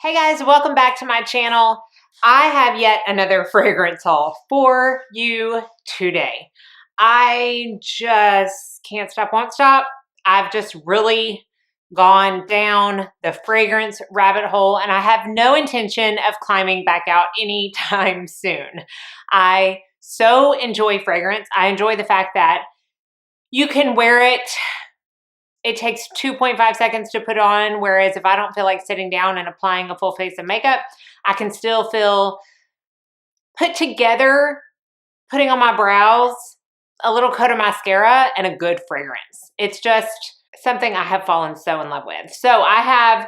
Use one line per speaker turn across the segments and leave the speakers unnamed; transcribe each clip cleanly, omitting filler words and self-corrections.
Hey guys, welcome back to my channel. I have yet another fragrance haul for you today. I just can't stop, won't stop. I've just really gone down the fragrance rabbit hole and I have no intention of climbing back out anytime soon. I so enjoy fragrance. I enjoy the fact that you can wear it. It takes 2.5 seconds to put on, whereas if I don't feel like sitting down and applying a full face of makeup, I can still feel put together, putting on my brows, a little coat of mascara, and a good fragrance. It's just something I have fallen so in love with. So I have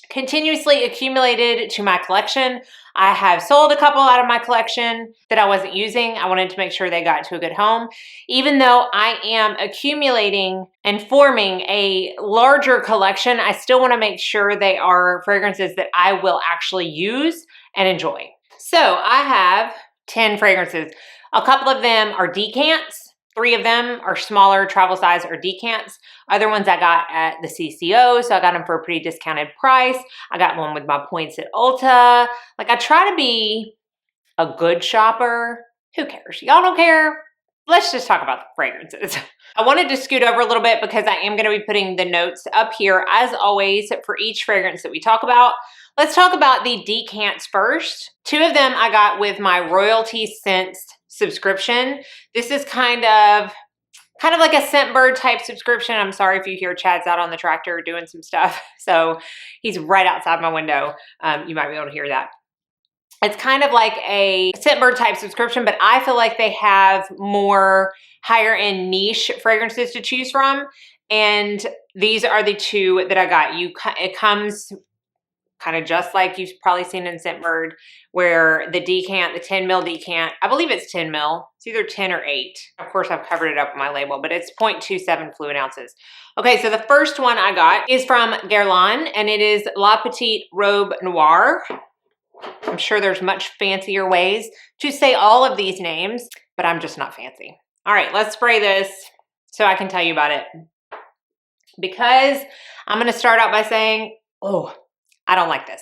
continuously accumulated to my collection. I have sold a couple out of my collection that I wasn't using. I wanted to make sure they got to a good home. Even though I am accumulating and forming a larger collection, I still want to make sure they are fragrances that I will actually use and enjoy. So I have 10 fragrances. A couple of them are decants. 3 of them are smaller travel size or decants. Other ones I got at the CCO, so I got them for a pretty discounted price. I got one with my points at Ulta. Like, I try to be a good shopper. Who cares? Y'all don't care? Let's just talk about the fragrances. I wanted to scoot over a little bit because I am going to be putting the notes up here, as always, for each fragrance that we talk about. Let's talk about the decants first. 2 of them I got with my Royalty Scents subscription. This is kind of like a Scentbird type subscription. I'm sorry if you hear Chad's out on the tractor doing some stuff. So he's right outside my window. You might be able to hear that. It's kind of like a Scentbird type subscription, but I feel like they have more higher end niche fragrances to choose from. And these are the 2 that I got. It comes kind of just like you've probably seen in Scentbird, where the decant, the 10 ml decant, I believe it's 10 ml. It's either 10 or 8. Of course, I've covered it up with my label, but it's 0.27 fluid ounces. Okay, so the first one I got is from Guerlain, and it is La Petite Robe Noir. I'm sure there's much fancier ways to say all of these names, but I'm just not fancy. All right, let's spray this so I can tell you about it. Because I'm going to start out by saying, oh, I don't like this.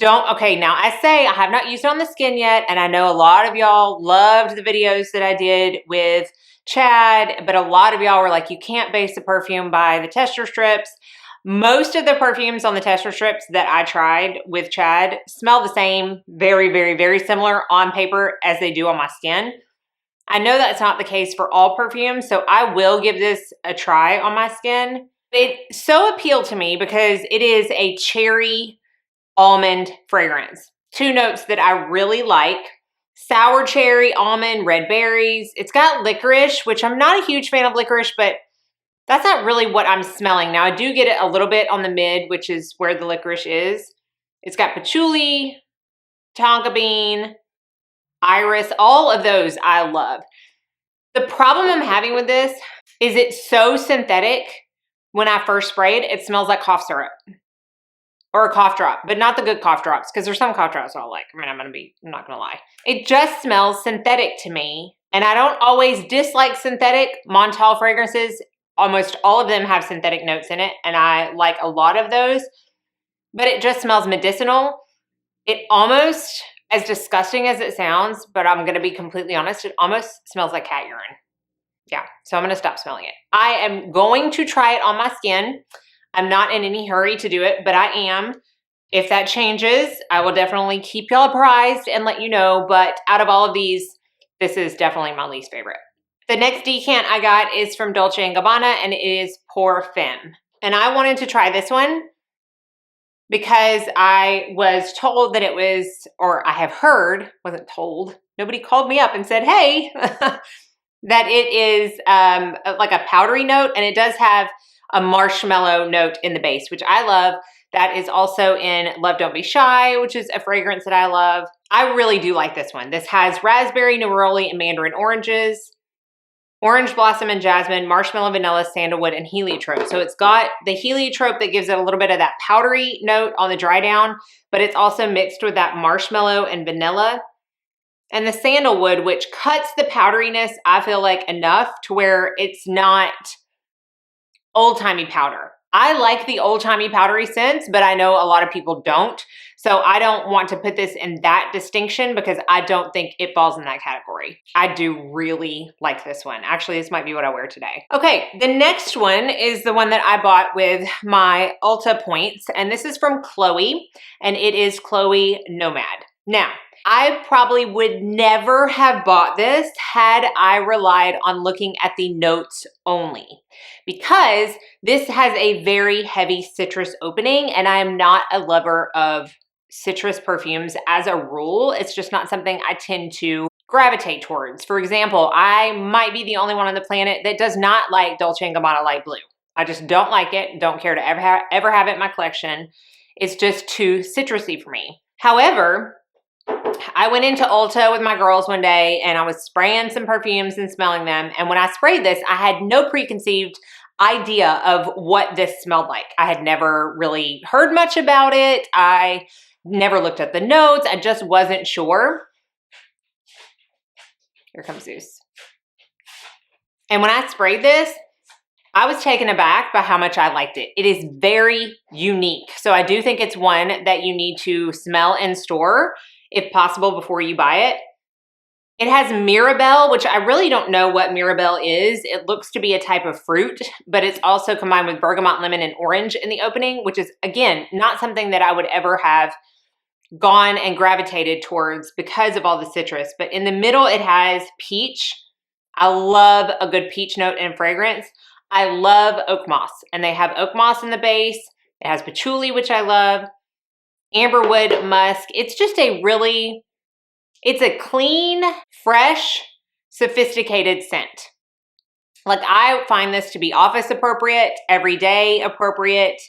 Okay, now I say I have not used it on the skin yet, and I know a lot of y'all loved the videos that I did with Chad, but a lot of y'all were like, you can't base the perfume by the tester strips. Most of the perfumes on the tester strips that I tried with Chad smell the same, very, very, very similar on paper as they do on my skin. I know that's not the case for all perfumes, so I will give this a try on my skin. It so appealed to me because it is a cherry almond fragrance. 2 notes that I really like: sour cherry, almond, red berries. It's got licorice, which I'm not a huge fan of licorice, but that's not really what I'm smelling. Now, I do get it a little bit on the mid, which is where the licorice is. It's got patchouli, tonka bean, iris, all of those I love. The problem I'm having with this is it's so synthetic. When I first sprayed, it smells like cough syrup or a cough drop, but not the good cough drops, because there's some cough drops I like. I mean, I'm not gonna lie. It just smells synthetic to me, and I don't always dislike synthetic Montal fragrances. Almost all of them have synthetic notes in it, and I like a lot of those, but it just smells medicinal. It almost, as disgusting as it sounds, but I'm gonna be completely honest, it almost smells like cat urine. Yeah, so I'm going to stop smelling it. I am going to try it on my skin. I'm not in any hurry to do it, but I am. If that changes, I will definitely keep y'all apprised and let you know. But out of all of these, this is definitely my least favorite. The next decant I got is from Dolce & Gabbana, and it is Pour Femme. And I wanted to try this one because I was told that it was, or I have heard, wasn't told. Nobody called me up and said, hey, that it is like a powdery note, and it does have a marshmallow note in the base, which I love. That is also in Love Don't Be Shy, which is a fragrance that I love. I really do like this one. This has raspberry, neroli, and mandarin oranges, orange blossom and jasmine, marshmallow, vanilla, sandalwood, and heliotrope. So it's got the heliotrope that gives it a little bit of that powdery note on the dry down, but it's also mixed with that marshmallow and vanilla. And the sandalwood, which cuts the powderiness, I feel like, enough to where it's not old-timey powder. I like the old-timey powdery scents, but I know a lot of people don't. So I don't want to put this in that distinction because I don't think it falls in that category. I do really like this one. Actually, this might be what I wear today. Okay, the next one is the one that I bought with my Ulta points, and this is from Chloe, and it is Chloe Nomade. Now, I probably would never have bought this had I relied on looking at the notes only, because this has a very heavy citrus opening, and I am not a lover of citrus perfumes as a rule. It's just not something I tend to gravitate towards. For example, I might be the only one on the planet that does not like Dolce & Gabbana Light Blue. I just don't like it. Don't care to ever have it in my collection. It's just too citrusy for me. However, I went into Ulta with my girls one day and I was spraying some perfumes and smelling them. And when I sprayed this, I had no preconceived idea of what this smelled like. I had never really heard much about it. I never looked at the notes. I just wasn't sure. Here comes Zeus. And when I sprayed this, I was taken aback by how much I liked it. It is very unique. So I do think it's one that you need to smell in store, if possible, before you buy it. It has Mirabelle, which I really don't know what Mirabelle is. It looks to be a type of fruit, but it's also combined with bergamot, lemon, and orange in the opening, which is, again, not something that I would ever have gone and gravitated towards because of all the citrus. But in the middle, it has peach. I love a good peach note and fragrance. I love oak moss, and they have oak moss in the base. It has patchouli, which I love. Amberwood, musk. It's just it's a clean, fresh, sophisticated scent. Like, I find this to be office appropriate, everyday appropriate,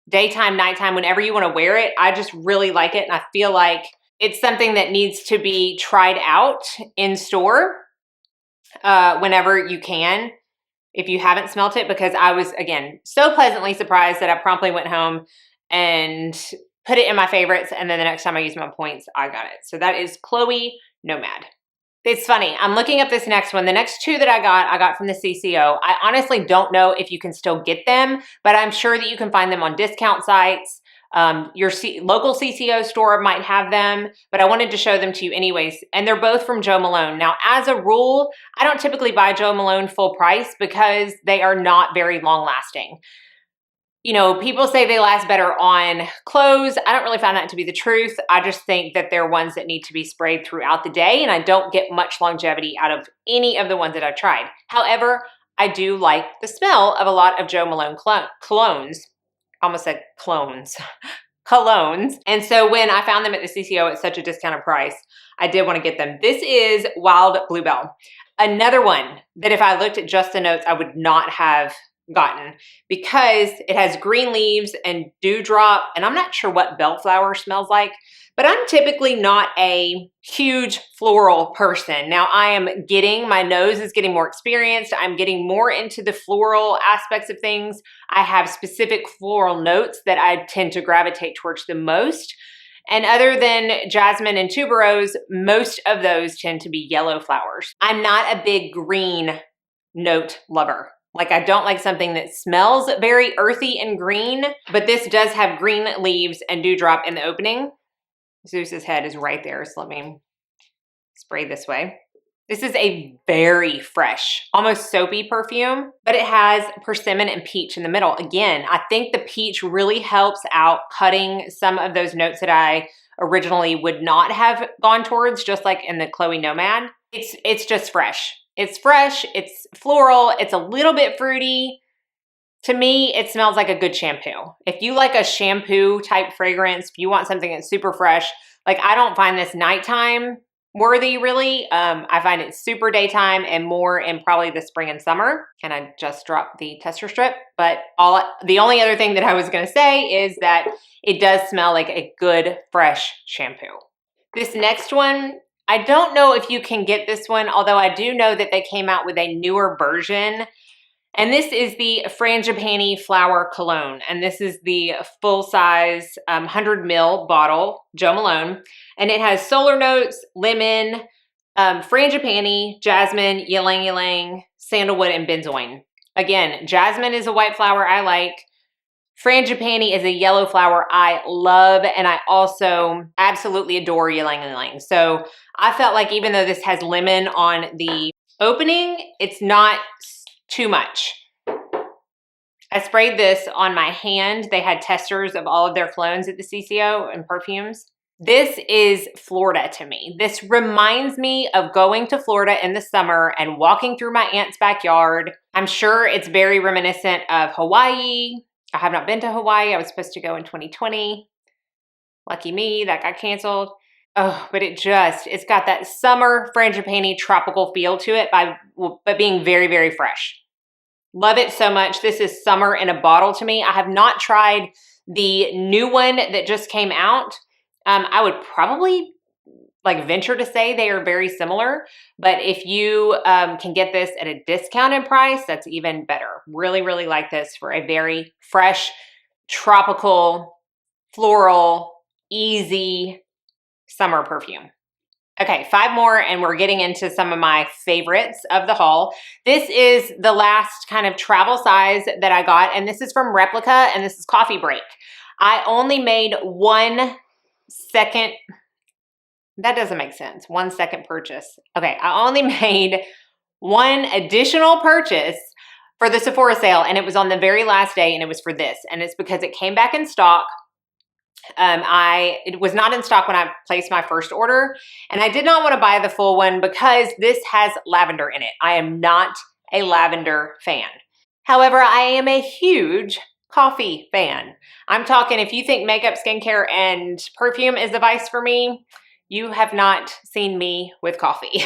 daytime, nighttime, whenever you want to wear it. I just really like it, and I feel like it's something that needs to be tried out in store whenever you can, if you haven't smelt it, because I was, again, so pleasantly surprised that I promptly went home and put it in my favorites, and then the next time I used my points, I got it. So that is Chloe Nomade. It's funny, I'm looking up this next one. The next two that I got from the CCO. I honestly don't know if you can still get them, but I'm sure that you can find them on discount sites. Your local CCO store might have them, but I wanted to show them to you anyways. And they're both from Jo Malone. Now, as a rule, I don't typically buy Jo Malone full price because they are not very long lasting. You know, people say they last better on clothes. I don't really find that to be the truth. I just think that they're ones that need to be sprayed throughout the day, and I don't get much longevity out of any of the ones that I've tried. However, I do like the smell of a lot of Jo Malone colognes. I almost said clones. Colognes. And so when I found them at the CCO at such a discounted price, I did want to get them. This is Wild Bluebell. Another one that if I looked at just the notes, I would not have gotten, because it has green leaves and dewdrop, and I'm not sure what bellflower smells like, but I'm typically not a huge floral person. Now my nose is getting more experienced. I'm getting more into the floral aspects of things. I have specific floral notes that I tend to gravitate towards the most. And other than jasmine and tuberose, most of those tend to be yellow flowers. I'm not a big green note lover. Like, I don't like something that smells very earthy and green, but this does have green leaves and dewdrop in the opening. Zeus's head is right there, so let me spray this way. This is a very fresh, almost soapy perfume, but it has persimmon and peach in the middle. Again, I think the peach really helps out cutting some of those notes that I originally would not have gone towards, just like in the Chloe Nomade. It's just fresh. It's fresh, it's floral, it's a little bit fruity. To me, it smells like a good shampoo. If you like a shampoo type fragrance, if you want something that's super fresh, like, I don't find this nighttime worthy really. I find it super daytime and more in probably the spring and summer. And I just dropped the tester strip, but the only other thing that I was gonna say is that it does smell like a good fresh shampoo. This next one, I don't know if you can get this one, although I do know that they came out with a newer version. And this is the Frangipani Flower Cologne. And this is the full-size 100 ml bottle, Jo Malone. And it has solar notes, lemon, frangipani, jasmine, ylang ylang, sandalwood, and benzoin. Again, jasmine is a white flower I like. Frangipani is a yellow flower I love, and I also absolutely adore ylang ylang. So I felt like even though this has lemon on the opening, it's not too much. I sprayed this on my hand. They had testers of all of their cologne at the CCO and perfumes. This is Florida to me. This reminds me of going to Florida in the summer and walking through my aunt's backyard. I'm sure it's very reminiscent of Hawaii. I have not been to Hawaii. I was supposed to go in 2020. Lucky me, that got canceled. Oh, but it's got that summer Frangipani tropical feel to it but being very, very fresh. Love it so much. This is summer in a bottle to me. I have not tried the new one that just came out. I would probably venture to say they are very similar, but if you can get this at a discounted price, that's even better. Really, really like this for a very fresh, tropical, floral, easy summer perfume. Okay, 5 more and we're getting into some of my favorites of the haul. This is the last kind of travel size that I got, and this is from Replica, and this is Coffee Break. I only made 1 second. That doesn't make sense. 1 second purchase. Okay, I only made 1 additional purchase for the Sephora sale, and it was on the very last day, and it was for this, and it's because it came back in stock. It was not in stock when I placed my first order, and I did not want to buy the full one because this has lavender in it. I am not a lavender fan. However, I am a huge coffee fan. I'm talking, if you think makeup, skincare, and perfume is the vice for me, you have not seen me with coffee.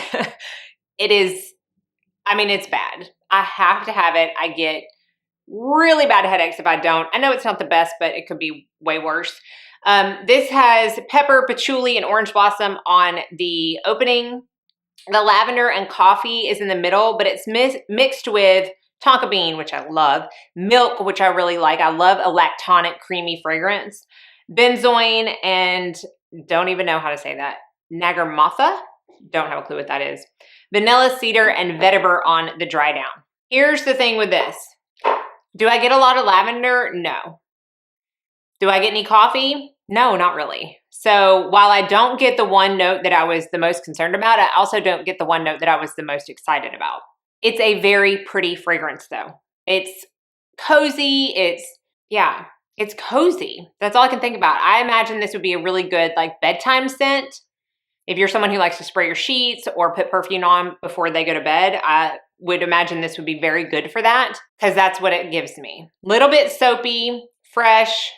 It's bad. I have to have it. I get really bad headaches if I don't. I know it's not the best, but it could be way worse. This has pepper, patchouli, and orange blossom on the opening. The lavender and coffee is in the middle, but it's mixed with tonka bean, which I love, milk, which I really like. I love a lactonic, creamy fragrance, benzoin, and don't even know how to say that, nagarmatha, don't have a clue what that is, vanilla, cedar, and vetiver on the dry down. Here's the thing with this. Do I get a lot of lavender? No. Do I get any coffee? No, not really. So while I don't get the one note that I was the most concerned about, I also don't get the one note that I was the most excited about. It's a very pretty fragrance though. It's cozy. It's cozy. That's all I can think about. I imagine this would be a really good bedtime scent. If you're someone who likes to spray your sheets or put perfume on before they go to bed, I would imagine this would be very good for that because that's what it gives me. Little bit soapy, fresh.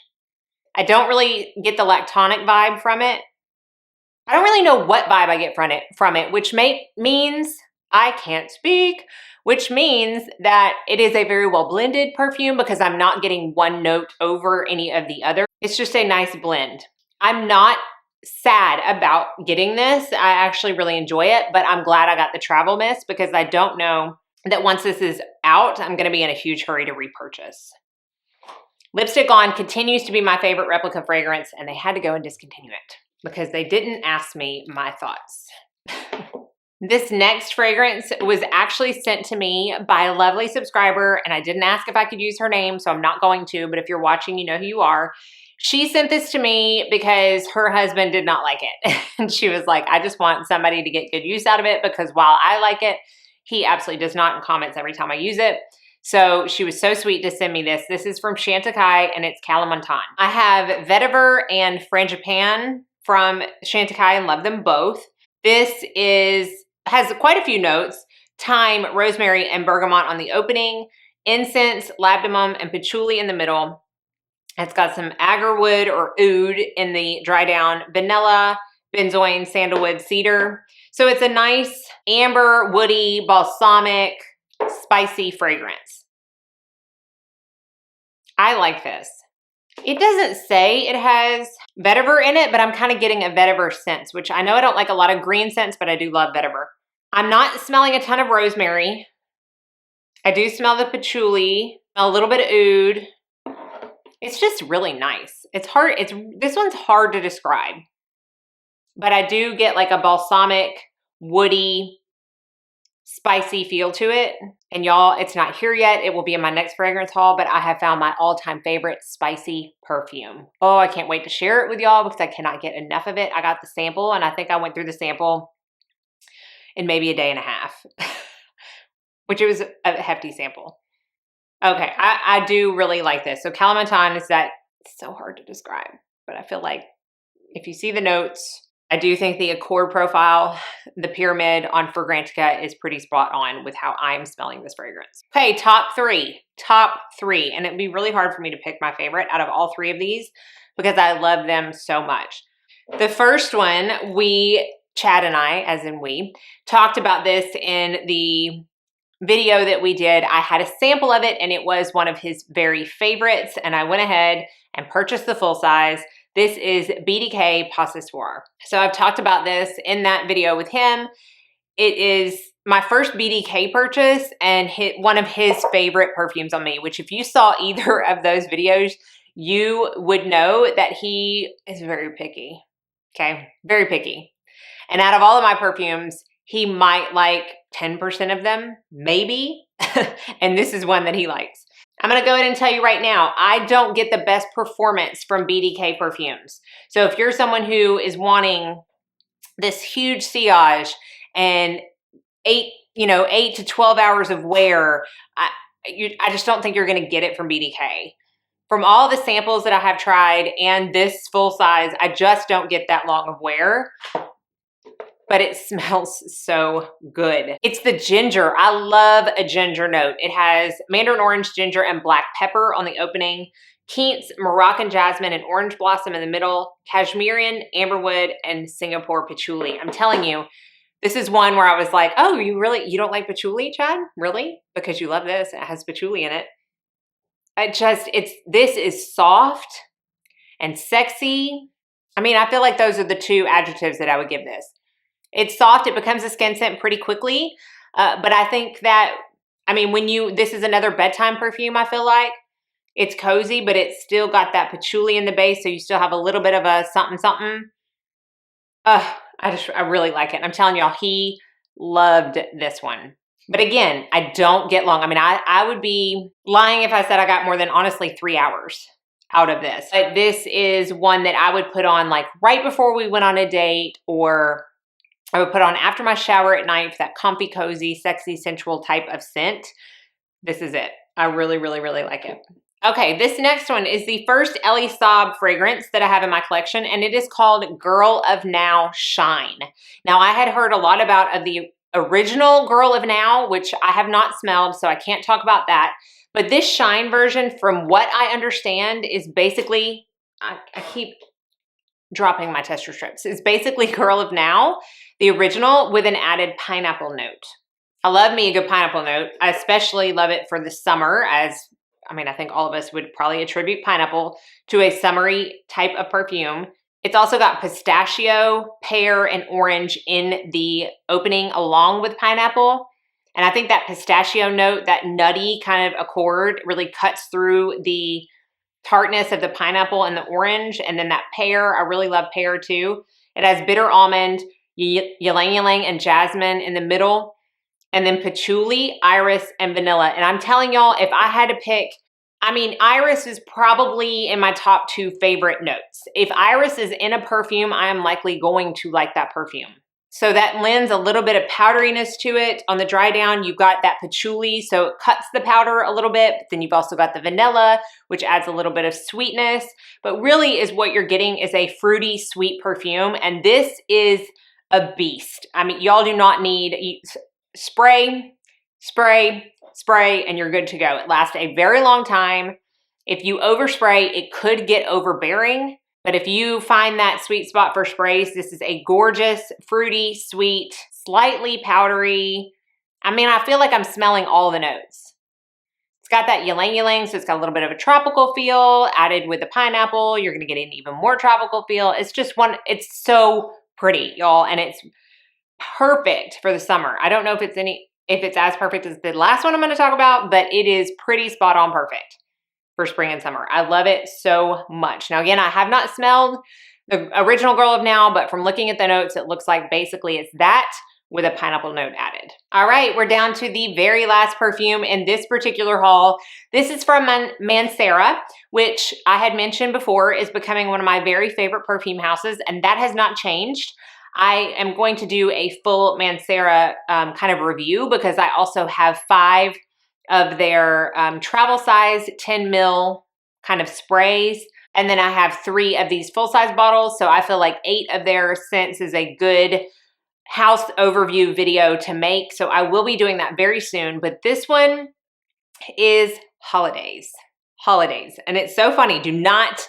I don't really get the lactonic vibe from it. I don't really know what vibe I get from it, which means I can't speak, which means that it is a very well blended perfume because I'm not getting one note over any of the other. It's just a nice blend. I'm not sad about getting this. I actually really enjoy it, but I'm glad I got the travel mist because I don't know that once this is out, I'm going to be in a huge hurry to repurchase. Lipstick On continues to be my favorite Replica fragrance, and they had to go and discontinue it because they didn't ask me my thoughts. This next fragrance was actually sent to me by a lovely subscriber, and I didn't ask if I could use her name, so I'm not going to, but if you're watching, you know who you are. She sent this to me because her husband did not like it. And she was like, I just want somebody to get good use out of it because while I like it, he absolutely does not, and comments every time I use it. So she was so sweet to send me this. This is from Chantecaille and it's Kalimantan. I have vetiver and frangipani from Chantecaille and love them both. This has quite a few notes: thyme, rosemary, and bergamot on the opening, incense, labdanum, and patchouli in the middle. It's got some agarwood or oud in the dry down, vanilla, benzoin, sandalwood, cedar. So it's a nice amber, woody, balsamic, spicy fragrance. I like this. It doesn't say it has vetiver in it, but I'm kind of getting a vetiver sense, which I know I don't like a lot of green scents, but I do love vetiver. I'm not smelling a ton of rosemary. I do smell the patchouli, a little bit of oud. It's just really nice. It's hard. This one's hard to describe, but I do get like a balsamic, woody, spicy feel to it. And y'all, it's not here yet. It will be in my next fragrance haul, but I have found my all-time favorite spicy perfume. Oh, I can't wait to share it with y'all because I cannot get enough of it. I got the sample, and I think I went through the sample in maybe a day and a half, which it was a hefty sample. Okay, I do really like this. So Kalimantan is that, it's so hard to describe, but I feel like if you see the notes, I do think the accord profile, the pyramid on Fragrantica is pretty spot on with how I'm smelling this fragrance. Okay, top three. And it'd be really hard for me to pick my favorite out of all three of these because I love them so much. The first one, Chad and I, as in we, talked about this in the video that we did. I had a sample of it and it was one of his very favorites, and I went ahead and purchased the full size. This is BDK Possessoir. So I've talked about this in that video with him. It is my first BDK purchase and one of his favorite perfumes on me, which if you saw either of those videos, you would know that he is very picky. Okay, very picky. And out of all of my perfumes, he might like 10% of them, maybe. And this is one that he likes. I'm going to go ahead and tell you right now, I don't get the best performance from BDK perfumes. So if you're someone who is wanting this huge sillage and 8 to 12 hours of wear, I just don't think you're going to get it from BDK. From all the samples that I have tried and this full size, I just don't get that long of wear. But it smells so good. It's the ginger. I love a ginger note. It has mandarin orange, ginger, and black pepper on the opening, Quince, Moroccan jasmine, and orange blossom in the middle, Cashmerean, amberwood, and Singapore patchouli. I'm telling you, this is one where I was like, oh, you don't like patchouli, Chad? Really? Because you love this. It has patchouli in it. This is soft and sexy. I mean, I feel like those are the two adjectives that I would give this. It's soft, it becomes a skin scent pretty quickly, but I think that, this is another bedtime perfume, I feel like. It's cozy, but it's still got that patchouli in the base, so you still have a little bit of a something. I really like it. I'm telling y'all, he loved this one. But again, I don't get long. I would be lying if I said I got more than, honestly, 3 hours out of this. But this is one that I would put on like right before we went on a date, or I would put on after my shower at night for that comfy, cozy, sexy, sensual type of scent. This is it. I really, really, really like it. Okay, this next one is the first Ellie Saab fragrance that I have in my collection, and it is called Girl of Now Shine. Now, I had heard a lot about the original Girl of Now, which I have not smelled, so I can't talk about that. But this Shine version, from what I understand, is basically, I keep dropping my tester strips, is basically Girl of Now, the original, with an added pineapple note. I love me a good pineapple note. I especially love it for the summer, as I think all of us would probably attribute pineapple to a summery type of perfume. It's also got pistachio, pear, and orange in the opening along with pineapple. And I think that pistachio note, that nutty kind of accord, really cuts through the tartness of the pineapple and the orange. And then that pear, I really love pear too. It has bitter almond, ylang ylang, and jasmine in the middle. And then patchouli, iris, and vanilla. And I'm telling y'all, if I had to pick, iris is probably in my top 2 favorite notes. If iris is in a perfume, I am likely going to like that perfume. So that lends a little bit of powderiness to it. On the dry down, you've got that patchouli, so it cuts the powder a little bit. But then you've also got the vanilla, which adds a little bit of sweetness. But really is what you're getting is a fruity, sweet perfume. And this is a beast. Y'all do not need spray, and you're good to go. It lasts a very long time. If you overspray, it could get overbearing. But if you find that sweet spot for sprays, this is a gorgeous, fruity, sweet, slightly powdery. I feel like I'm smelling all the notes. It's got that ylang ylang, so it's got a little bit of a tropical feel. Added with the pineapple, you're gonna get an even more tropical feel. It's so pretty, y'all, and it's perfect for the summer. I don't know if it's as perfect as the last one I'm gonna talk about, but it is pretty spot on perfect for spring and summer. I love it so much. Now, again, I have not smelled the original Girl of Now, but from looking at the notes, it looks like basically it's that with a pineapple note added. All right, we're down to the very last perfume in this particular haul. This is from Mancera, which I had mentioned before is becoming one of my very favorite perfume houses, and that has not changed. I am going to do a full Mancera kind of review because I also have 5 of their travel size 10 ml kind of sprays. And then I have 3 of these full-size bottles. So I feel like 8 of their scents is a good house overview video to make. So I will be doing that very soon. But this one is Holidays. Holidays. And it's so funny. Do not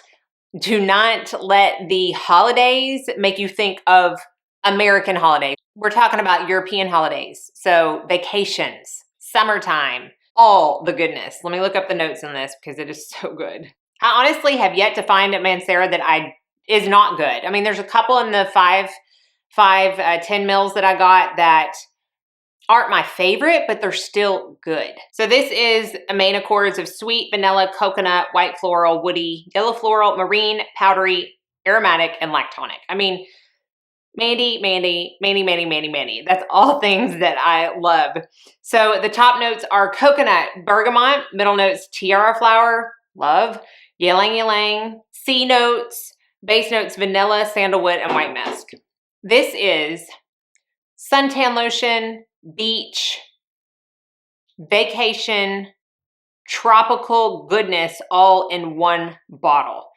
let the holidays make you think of American holidays. We're talking about European holidays. So vacations, summertime, all the goodness. Let me look up the notes on this because it is so good. I honestly have yet to find a Mancera that is not good. I mean, there's a couple in the 10 mils that I got that aren't my favorite, but they're still good. So this is a main accords of sweet, vanilla, coconut, white floral, woody, yellow floral, marine, powdery, aromatic, and lactonic. I mean, Mandy. That's all things that I love. So the top notes are coconut, bergamot, middle notes, tiara flower, love, ylang, C notes, base notes, vanilla, sandalwood, and white musk. This is suntan lotion, beach, vacation, tropical goodness all in one bottle.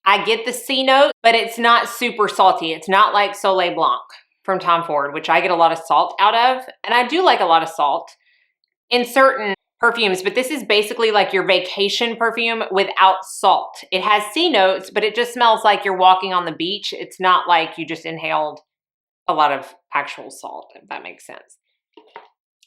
I get the C note, but it's not super salty. It's not like Soleil Blanc from Tom Ford, which I get a lot of salt out of. And I do like a lot of salt in certain perfumes, but this is basically like your vacation perfume without salt. It has C notes, but it just smells like you're walking on the beach. It's not like you just inhaled a lot of actual salt, if that makes sense.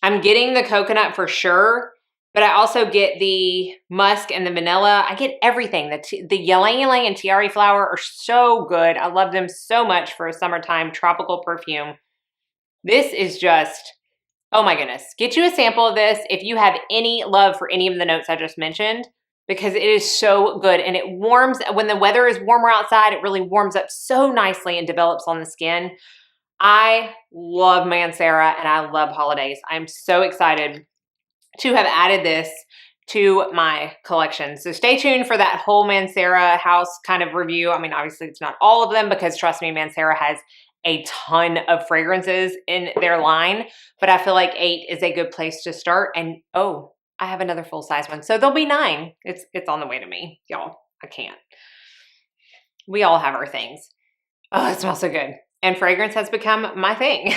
I'm getting the coconut for sure, but I also get the musk and the vanilla. I get everything. The ylang and tiara flower are so good. I love them so much for a summertime tropical perfume. This is just, oh my goodness. Get you a sample of this if you have any love for any of the notes I just mentioned, because it is so good. And it warms, when the weather is warmer outside, it really warms up so nicely and develops on the skin. I love Mancera and I love Holidays. I'm so excited to have added this to my collection. So stay tuned for that whole Mancera house kind of review. I mean, obviously it's not all of them because trust me, Mancera has a ton of fragrances in their line, but I feel like 8 is a good place to start. And oh, I have another full size one. So there'll be 9. It's on the way to me, y'all. I can't. We all have our things. Oh, it smells so good. And fragrance has become my thing.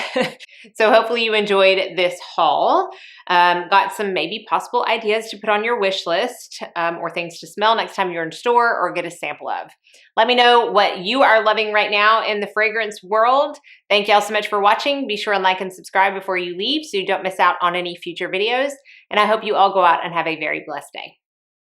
So hopefully you enjoyed this haul. Got some maybe possible ideas to put on your wish list or things to smell next time you're in store or get a sample of. Let me know what you are loving right now in the fragrance world. Thank y'all so much for watching. Be sure and like and subscribe before you leave so you don't miss out on any future videos. And I hope you all go out and have a very blessed day.